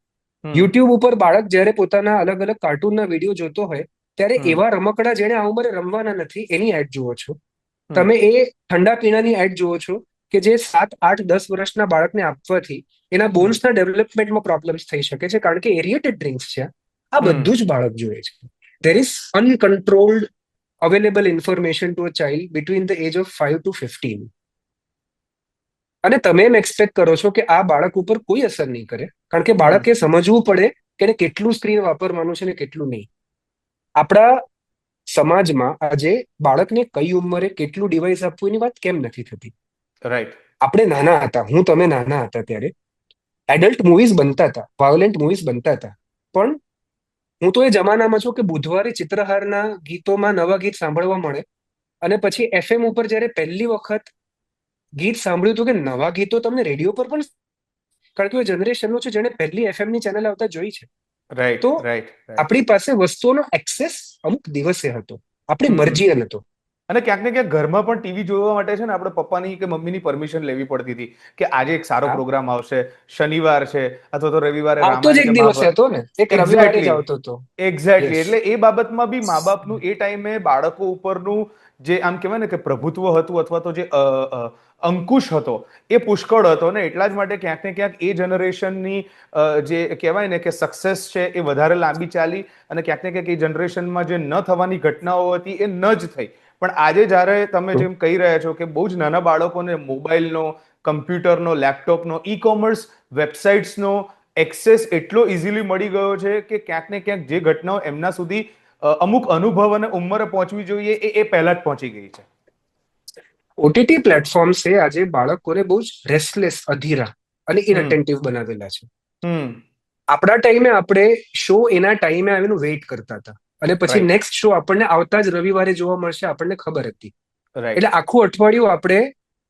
હમ. યુટ્યુબ ઉપર બાળક જ્યારે પોતાના અલગ અલગ કાર્ટૂનના વિડીયો જોતો હોય ત્યારે હમ. એવા રમકડા જેને આ ઉંમરે રમવાના નથી એની એડ જુઓ છો. હમ. તમે એ ઠંડા પીણાની એડ જુઓ છો કે જે 7, 8, 10 વર્ષના બાળકને આપવાથી એના હમ. બોન્સના ડેવલપમેન્ટમાં પ્રોબ્લેમ્સ થઈ શકે છે, કારણ કે એરિએટેડ ડ્રિંક્સ છે. આ હમ. બધું જ બાળક જોઈએ છે. There is uncontrolled available information to a child between the age of 5 to 15. અને તમે એમ એક્સપેક્ટ કરો છો કે આ બાળક ઉપર કોઈ અસર નહીં કરે, કારણ કે હમ. બાળકે સમજવું પડે કે એને કેટલું સ્ક્રીન વાપરવાનું છે ને કેટલું નહીં. આપણા સમાજમાં આજે બાળકને કઈ ઉંમરે કેટલું ડિવાઇસ આપવું એની વાત કેમ નથી થતી? રાઈટ. આપણે નાના હતા, તમે નાના હતા ત્યારે એડલ્ટ મૂવીઝ બનતા હતા, વાયોલેન્ટ મૂવીઝ બનતા હતા. પણ હું તો એ જમાનામાં છું કે બુધવારે ચિત્રહારના ગીતોમાં નવા ગીત સાંભળવા મળે, અને પછી એફએમ ઉપર જ્યારે પહેલી વખત ગીત સાંભળ્યું હતું કે નવા ગીતો તમને રેડિયો પર પણ, કારણ કે જનરેશનનો છે જેને પહેલી એફએમ ની ચેનલ આવતા જોઈ છે. રાઈટ. તો રાઈટ. રાઈટ. આપણી પાસે વસ્તુઓનો એક્સેસ અમુક દિવસે હતો, આપણી હમ. મરજી હતો. અને ક્યાંક ને ક્યાંક ઘરમાં પણ ટીવી જોવા માટે છે ને આપણે પપ્પાની કે મમ્મીની પરમિશન લેવી પડતી હતી કે આજે એક સારો હા, પ્રોગ્રામ આવશે, શનિવાર છે અથવા તો રવિવારે આવતો જ રામાયણ એક કે દિવસે મહાભારત. હતો ને, એક રવિવારે જ એક્ઝેક્ટલી. આવતો હતો. એક્ઝેક્ટલી. યસ. એટલે એ બાબતમાં બી મા બાપનું એ ટાઈમે બાળકો ઉપરનું જે આમ કહેવાય ને કે પ્રભુત્વ હતું અથવા તો જે અંકુશ હતો એ પુષ્કળ હતો ને, એટલા જ માટે ક્યાંક ને ક્યાંક એ જનરેશનની જે કહેવાય ને કે સક્સેસ છે એ વધારે લાંબી ચાલી, અને ક્યાંક ને ક્યાંક એ જનરેશનમાં જે ન થવાની ઘટનાઓ હતી એ ન જ થઈ. પણ આજે જ્યારે તમે જેમ કહી રહ્યા છો કે બહુ જ નાના બાળકોને મોબાઈલનો, કમ્પ્યુટરનો, લેપટોપનો, ઈ કોમર્સ વેબસાઇટ્સનો એક્સેસ એટલો ઇઝીલી મળી ગયો છે કે ક્યાંક ને ક્યાંક જે ઘટનાઓ એમના સુધી અમુક અનુભવ અને ઉંમરે પહોંચવી જોઈએ એ પહેલા જ પહોંચી ગઈ છે. ઓટીટી પ્લેટફોર્મ્સે આજે બાળકોને બહુ જ રેસ્ટલેસ, અધીરા અને હમ. ઇનઅટેન્ટિવ બનાવેલા છે. હમ. આપણા ટાઈમે આપણે શો એના ટાઈમે આવીને વેઇટ કરતા હતા, અને પછી રાઈટ. નેક્સ્ટ શો આપણને આવતા જ રવિવારે જોવા મળશે આપણને ખબર હતી. એટલે રાઈટ. આખું અઠવાડિયું આપણે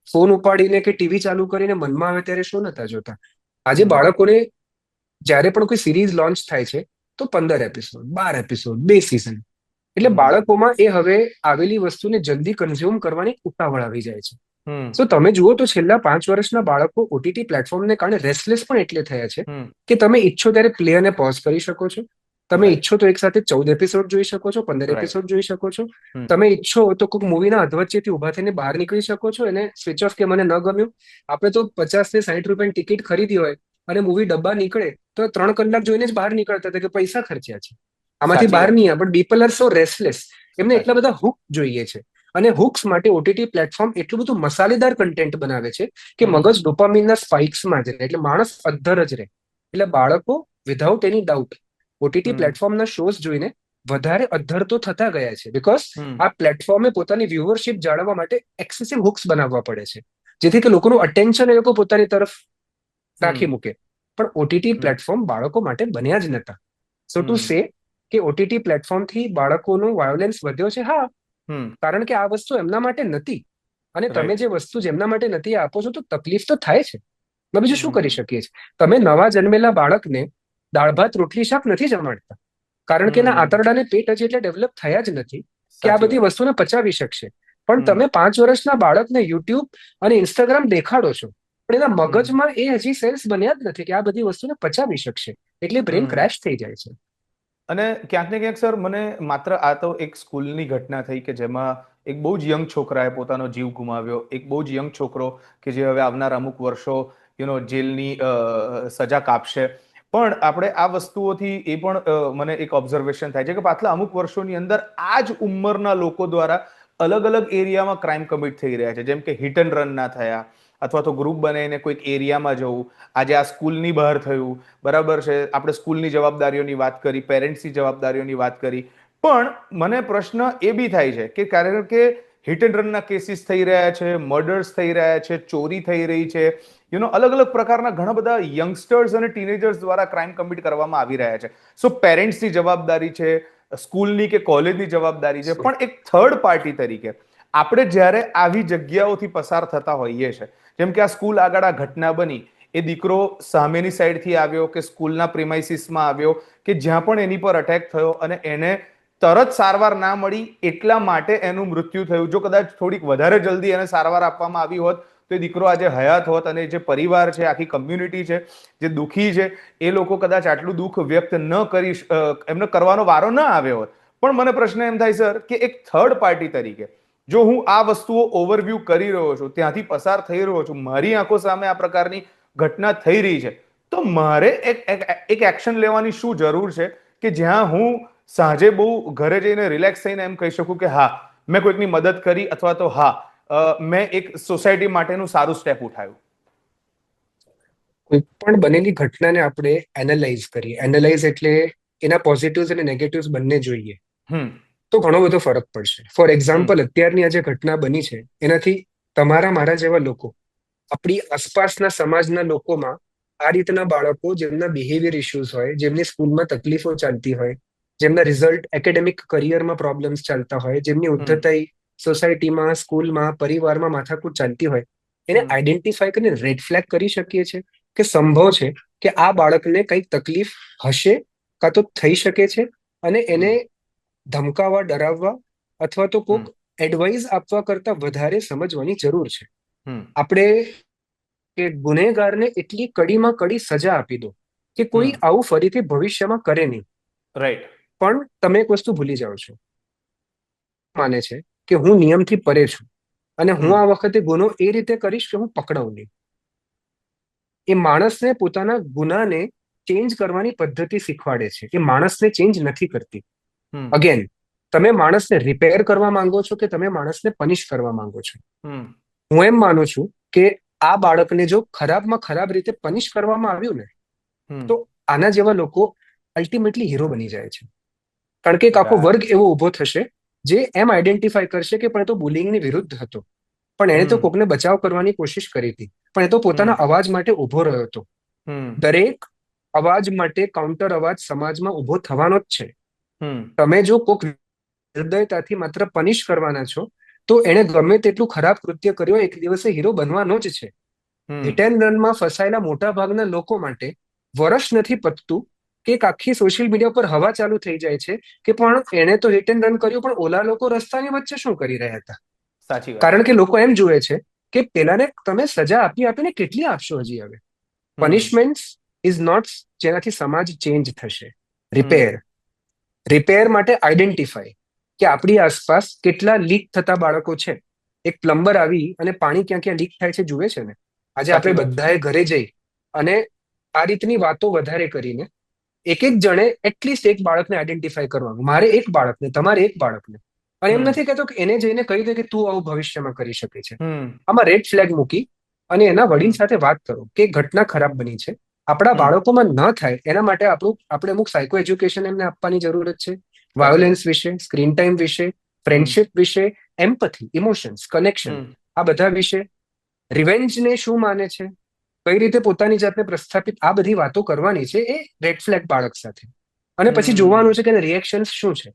ફોન ઉપાડીને કે ટીવી ચાલુ કરીને મનમાં આવે ત્યારે શો નતા જોતા. આજે હમ. બાળકોને જ્યારે પણ કોઈ સિરીઝ લોન્ચ થાય છે તો 15 એપિસોડ, 12 એપિસોડ, 2 સિઝન. એટલે હમ. બાળકોમાં એ હવે આવેલી વસ્તુને જલ્દી કન્ઝ્યુમ કરવાની ઉતાવળ આવી જાય છે. હમ. તો તમે જુઓ તો છેલ્લા 5 વર્ષના બાળકો ઓટીટી પ્લેટફોર્મને કારણે રેસ્ટલેસ પણ એટલે થયા છે હમ. કે તમે ઈચ્છો ત્યારે પ્લે અને પોઝ કરી શકો છો. તમે રાઈટ. ઈચ્છો તો એક સાથે 14 એપિસોડ જોઈ શકો છો, 15 રાઈટ. એપિસોડ જોઈ શકો છો. હમ. તમે ઈચ્છો તો કોઈક મૂવીના અધવચ્ચેથી ઉભા થઈને બહાર નીકળી શકો છો, એને સ્વિચ ઓફ કે મને ન ગમ્યું. આપણે તો 50 ને 60 રૂપિયાની ટિકિટ ખરીદી હોય અને મૂવી ડબ્બા નીકળે તો 3 કલાક જોઈને જ બહાર નીકળતા હતા કે પૈસા ખર્ચ્યા છે, આમાંથી સાચી બહાર વાત. નહીં આવે. But people are so restless, એમને એટલા સાચી. બધા હુક જોઈએ છે. અને હુક્સ માટે ઓટીટી પ્લેટફોર્મ એટલું બધું મસાલેદાર કન્ટેન્ટ બનાવે છે કે હમ. મગજ ડોપામીનના સ્પાઇક્સમાં જ રહે, એટલે માણસ અદ્ધર જ રહે. એટલે બાળકો વિધાઉટ એની ડાઉટ ઓટીટી હમ. પ્લેટફોર્મના શોઝ જોઈને વધારે અદ્ધર તો થતા ગયા છે, બીકોઝ હમ. આ પ્લેટફોર્મે પોતાની વ્યુઅરશિપ જાળવવા માટે એક્સેસિવ હુક્સ બનાવવા પડે છે, જેથી કે લોકોનું અટેન્શન એ લોકો પોતાની તરફ હમ. રાખી મૂકે. પણ ઓટીટી હમ. પ્લેટફોર્મ બાળકો માટે બન્યા જ નતા. સો ટુ હમ. સે કે ઓટીટી પ્લેટફોર્મથી બાળકોનો વાયોલેન્સ વધ્યો છે, હા, હમ. કારણ કે આ વસ્તુ એમના માટે નથી. અને તમે રાઈટ. જે વસ્તુ જેમના માટે નથી આપો છો તો તકલીફ તો થાય છે. અમે બીજું શું કરી હમ. શકીએ છીએ? તમે નવા જન્મેલા બાળકને દાળ ભાત રોટલી શાક નથી જમાડતા, કારણ કે એના હમ. આંતરડાને પેટ હજી એટલે ડેવલપ થયા જ નથી કે આ સાચી બધી વાત. વસ્તુને પચાવી શકશે. પણ હમ. તમે 5 વર્ષના બાળકને યુટ્યુબ અને ઇન્સ્ટાગ્રામ દેખાડો છો, પણ એના હમ. મગજમાં એ હજી સેલ્સ બન્યા જ નથી કે આ બધી વસ્તુને પચાવી શકશે, એટલે બ્રેન હમ. ક્રેશ થઈ જાય છે. અને ક્યાંક ને ક્યાંક સર મને માત્ર આ તો એક સ્કૂલની ઘટના થઈ કે જેમાં એક બહુ જ યંગ છોકરાએ પોતાનો જીવ ગુમાવ્યો, એક બહુ જ યંગ છોકરો કે જે હવે આવનાર અમુક વર્ષો જેલની સજા કાપશે. પણ આપણે આ વસ્તુઓથી એ પણ મને એક ઓબ્ઝર્વેશન થાય છે કે પાછલા અમુક વર્ષોની અંદર આ જ ઉંમરના લોકો દ્વારા અલગ અલગ એરિયામાં ક્રાઇમ કમિટ થઈ રહ્યા છે, જેમ કે હિટ એન્ડ રન ના થયા, અથવા તો ગ્રુપ બનાવીને કોઈક એરિયામાં જવું. આજે આ સ્કૂલની બહાર થયું, બરાબર છે, આપણે સ્કૂલની જવાબદારીઓની વાત કરી, પેરેન્ટ્સની જવાબદારીઓની વાત કરી, પણ મને પ્રશ્ન એ બી થાય છે કે કારણ કે હિટ એન્ડ રનના કેસીસ થઈ રહ્યા છે, મર્ડર્સ થઈ રહ્યા છે, ચોરી થઈ રહી છે, અલગ અલગ પ્રકારના ઘણા બધા યંગસ્ટર્સ અને ટીનેજર્સ દ્વારા ક્રાઇમ કમિટ કરવામાં આવી રહ્યા છે. સો પેરેન્ટ્સની જવાબદારી છે, સ્કૂલની કે કોલેજની જવાબદારી છે, પણ એક થર્ડ પાર્ટી તરીકે આપણે જ્યારે આવી જગ્યાઓથી પસાર થતા હોઈએ છીએ, જેમ કે આ સ્કૂલ આગળ આ ઘટના બની, એ દીકરો સામેની સાઈડથી આવ્યો કે સ્કૂલના પ્રિમાઇસીસમાં આવ્યો કે જ્યાં પણ એની પર અટેક થયો અને એને તરત સારવાર ના મળી એટલા માટે એનું મૃત્યુ થયું. જો કદાચ થોડીક વધારે જલ્દી એને સારવાર આપવામાં આવી હોત તો એ દીકરો આજે હયાત હોત, અને જે પરિવાર છે, આખી કમ્યુનિટી છે, જે દુઃખી છે, એ લોકો કદાચ આટલું દુઃખ વ્યક્ત ન કરી એમને કરવાનો વારો ન આવ્યો હોત. પણ મને પ્રશ્ન એમ થાય સર કે એક થર્ડ પાર્ટી તરીકે જો હું આ વસ્તુઓ ઓવરવ્યૂ કરી રહ્યો છું, ત્યાંથી પસાર થઈ રહ્યો છું, મારી આંખો સામે આ પ્રકારની ઘટના થઈ રહી છે, તો મારે એક એક્શન લેવાની શું જરૂર છે કે જ્યાં હું સાંજે બહુ ઘરે જઈને રિલેક્સ થઈને એમ કહી શકું કે હા, મેં કોઈકની મદદ કરી, અથવા તો હા, મેં એક સોસાયટી માટેનું સારું સ્ટેપ ઉઠાવ્યું. કોઈ પણ બનેલી ઘટનાને આપણે એનાલાઇઝ કરીએ. એનાલાઇઝ એટલે એના પોઝિટિવ્સ અને નેગેટિવ્સ બંને જોઈએ, હમ તો ઘણો બધો ફરક પડશે. ફોર એક્ઝામ્પલ, અત્યારની આ જે ઘટના બની છે એનાથી તમારા મારા જેવા લોકો, આપણી આસપાસના સમાજના લોકોમાં આ રીતના બાળકો જેમના બિહેવિયર ઇશ્યુઝ હોય, જેમની સ્કૂલમાં તકલીફો ચાલતી હોય, જેમના રિઝલ્ટ એકેડેમિક કરિયરમાં પ્રોબ્લેમ્સ ચાલતા હોય, જેમની ઉદ્ધતાઈ સોસાયટીમાં, સ્કૂલમાં, પરિવારમાં માથાકૂટ ચાલતી હોય, એને આઈડેન્ટિફાઈ કરીને રેડ ફ્લેગ કરી શકીએ છીએ કે સંભવ છે કે આ બાળકને કંઈક તકલીફ હશે કાં તો થઈ શકે છે, અને એને ધમકાવવા, ડરાવવા અથવા તો કોઈક એડવાઇસ આપવા કરતા વધારે સમજવાની જરૂર છે. આપણે કે ગુનેગારને એટલી કડીમાં કડી સજા આપી દો કે કોઈ આવું ફરીથી ભવિષ્યમાં કરે નહીં. રાઈટ. પણ તમે એક વસ્તુ ભૂલી જાઓ છો, માને છે કે હું નિયમથી પરે છું અને હું આ વખતે ગુનો એ રીતે કરીશ કે હું પકડાઉં નહીં. એ માણસને પોતાના ગુનાને ચેન્જ કરવાની પદ્ધતિ શીખવાડે છે. એ માણસને ચેન્જ નથી કરતી. અગેન, તમે માણસને રિપેર કરવા માંગો છો કે તમે માણસને પનિશ કરવા માંગો છો? હું એમ માનું છું કે આ બાળકને જો ખરાબમાં ખરાબ રીતે પનિશ કરવામાં આવ્યું ને, તો આના જેવા લોકો અલ્ટિમેટલી હીરો બની જાય છે. કારણ કે એક આખો વર્ગ એવો ઉભો થશે જે એમ આઈડેન્ટિફાઈ કરશે કે પણ એ તો બુલિંગની વિરુદ્ધ હતો, પણ એણે તો કોકને બચાવ કરવાની કોશિશ કરી હતી, પણ એ તો પોતાના અવાજ માટે ઉભો રહ્યો હતો. દરેક અવાજ માટે કાઉન્ટર અવાજ સમાજમાં ઉભો થવાનો જ છે. તમે જો કોક હૃદયતાથી માત્ર પનિશ કરવાના છો, તો એણે ગમે તેટલું ખરાબ કૃત્ય કર્યો એક દિવસે હીરો બનવાનો જ છે. હિટ એન્ડ રનમાં ફસાયેલા મોટા ભાગના લોકો માટે વર્ષ નથી પતતું કે એક આખી સોશિયલ મીડિયા પર હવા ચાલુ થઈ જાય છે કે પણ એણે તો હિટ એન્ડ રન કર્યું, પણ ઓલા લોકો રસ્તાની વચ્ચે શું કરી રહ્યા હતા? સાચી વાત. કારણ કે લોકો એમ જુએ છે કે પેલાને તમે સજા આપીને કેટલી આપશો હજી હવે? પનિશમેન્ટ ઇઝ નોટ જેનાથી સમાજ ચેન્જ થશે. રિપેર માટે આઈડેન્ટિફાઈ કે આપણી આસપાસ કેટલા લીક થતા બાળકો છે. એક પ્લમ્બર આવી અને પાણી ક્યાં ક્યાં લીક થાય છે જુએ છે ને. આજે આપણે બધાએ ઘરે જઈ અને આ રીતની વાતો વધારે કરીને એક એક જણે એટલીસ્ટ એક બાળકને આઈડેન્ટિફાઈ કરવાનું. મારે એક બાળકને, તમારે એક બાળકને. અને એમ નથી કહેતો કે એને જઈને કહી દે કે તું આવું ભવિષ્યમાં કરી શકે છે. આમાં રેડ ફ્લેગ મૂકી અને એના વડીલ સાથે વાત કરો કે ઘટના ખરાબ બની છે, આપણા બાળકોમાં ન થાય એના માટે આપણે અમુક સાયકો એજ્યુકેશન એમને આપવાની જરૂરત છે. વાયોલન્સ વિશે, સ્ક્રીન ટાઈમ વિશે, ફ્રેન્ડશિપ વિશે, એમ્પથી, ઇમોશન્સ, કનેક્શન, આ બધા વિશે, રિવેન્જને શું માને છે, કઈ રીતે પોતાની જાતને પ્રસ્થાપિત, આ બધી વાતો કરવાની છે એ રેડ ફ્લેગ બાળક સાથે. અને પછી જોવાનું છે કે રિએક્શન શું છે.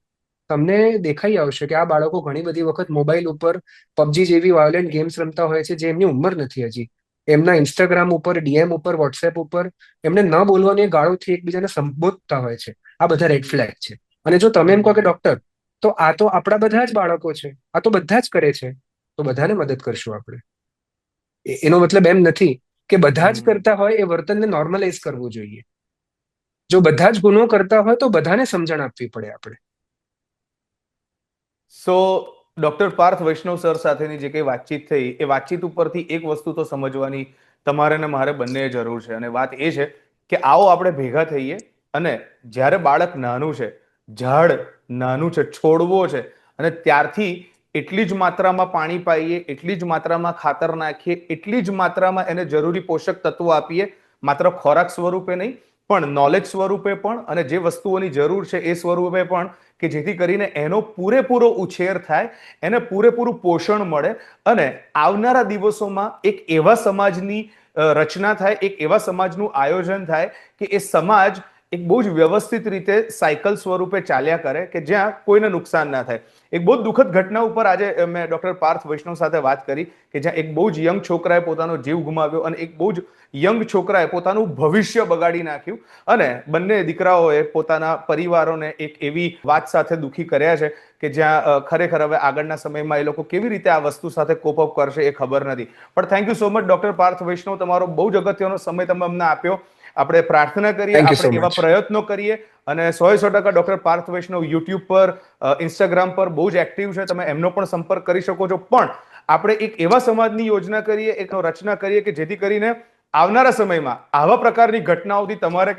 તમને દેખાઈ આવશે કે આ બાળકો ઘણી બધી વખત મોબાઈલ ઉપર પબજી જેવી વાયોલેન્ટ ગેમ્સ રમતા હોય છે જે એમની ઉંમર નથી હજી. એમના ઇન્સ્ટાગ્રામ ઉપર, ડીએમ ઉપર, વોટ્સએપ ઉપર એમને ન બોલવાની ગાળોથી એકબીજાને સંબોધતા હોય છે. આ બધા રેડ ફ્લેગ છે. અને જો તમે એમ કહો કે ડોક્ટર, તો આ તો આપણા બધા જ બાળકો છે, આ તો બધા જ કરે છે, તો બધાને મદદ કરશું આપણે. એનો મતલબ એમ નથી કે બધા જ કરતા હોય એ વર્તનને નોર્મલાઇઝ કરવું જોઈએ. જો બધા જ ગુનો કરતા હોય તો બધાને સમજણ આપવી પડે આપણે. સો ડોક્ટર પાર્થ વૈષ્ણવ સર સાથેની જે કંઈ વાતચીત થઈ, એ વાતચીત ઉપરથી એક વસ્તુ તો સમજવાની તમારે ને મારે બંને જરૂર છે, અને વાત એ છે કે આવો આપણે ભેગા થઈએ અને જ્યારે બાળક નાનું છે, ઝાડ નાનું છે, છોડવો છે, અને ત્યારથી એટલી જ માત્રામાં પાણી પાઈએ, એટલી જ માત્રામાં ખાતર નાખીએ, એટલી જ માત્રામાં એને જરૂરી પોષક તત્વો આપીએ, માત્ર ખોરાક સ્વરૂપે નહીં પણ નોલેજ સ્વરૂપે પણ, અને જે વસ્તુઓની જરૂર છે એ સ્વરૂપે પણ, કે જેથી કરીને એનો પૂરેપૂરો ઉછેર થાય, એને પૂરેપૂરું પોષણ મળે અને આવનારા દિવસોમાં એક એવા સમાજની રચના થાય, એક એવા સમાજનું આયોજન થાય કે એ સમાજ એક બહુ જ વ્યવસ્થિત રીતે સાયકલ સ્વરૂપે ચાલ્યા કરે, કે જ્યાં કોઈને નુકસાન ના થાય. એક બહુ જ દુઃખદ ઘટના ઉપર આજે મેં ડોક્ટર પાર્થ વૈષ્ણવ સાથે વાત કરી કે જ્યાં એક બહુ જ યંગ છોકરાએ પોતાનો જીવ ગુમાવ્યો અને એક બહુ જ યંગ છોકરાએ પોતાનું ભવિષ્ય બગાડી નાખ્યું, અને બંને દીકરાઓએ પોતાના પરિવારોને એક એવી વાત સાથે દુઃખી કર્યા છે કે જ્યાં ખરેખર હવે આગળના સમયમાં એ લોકો કેવી રીતે આ વસ્તુ સાથે કોપ અપ કરશે એ ખબર નથી. પણ thank you so much doctor Parth Vaishnav, તમારો બહુ જ અગત્યનો સમય તમે અમને આપ્યો. આપણે પ્રાર્થના કરીએ, Thank you so આપણે એવા much. પ્રયત્નો કરીએ, અને 100% ડોક્ટર પાર્થ વૈષ્ણવ યુટ્યુબ પર, ઇન્સ્ટાગ્રામ પર બહુ જ એક્ટિવ છે, તમે એમનો પણ સંપર્ક કરી શકો છો. પણ આપણે એક એવા સમાજની યોજના કરીએ, એક રચના કરીએ કે જેથી કરીને આવનારા સમયમાં આવા પ્રકારની ઘટનાઓથી તમારે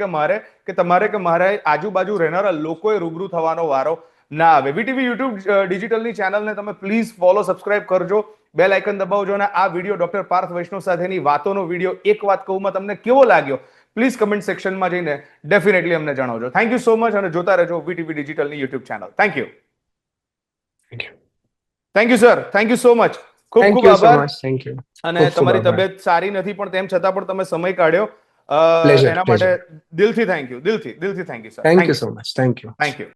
કે મારે આજુબાજુ રહેનારા લોકોએ રૂબરૂ થવાનો વારો ના આવે. વીટીવી યુટ્યુબ ડિજિટલની ચેનલને તમે પ્લીઝ ફોલો, સબસ્ક્રાઇબ કરજો, બેલ આઇકન દબાવજો, અને આ વિડીયો ડોક્ટર પાર્થ વૈષ્ણવ સાથેની વાતોનો વિડીયો એક વાત કહુંમાં તમને કેવો લાગ્યો પ્લીઝ કમેન્ટ સેક્શનમાં જઈને ડેફિનેટલી અમને જણાવજો. થેન્ક યુ સો મચ, અને જોતા રહેજો વીટીવી ડિજિટલની YouTube channel. Thank you. Thank you. Thank you sir, thank you so much. ખૂબ Thank ખૂબ you so આભાર. much. Thank you. અને ખૂબ ખૂબ તમારી આભાર. તબિયત સારી નથી પણ તેમ છતાં પણ તમે સમય કાઢ્યો, Pleasure, એના માટે દિલથી થેન્ક યુ, દિલથી thank you sir. Thank you so much. Thank you. Thank you.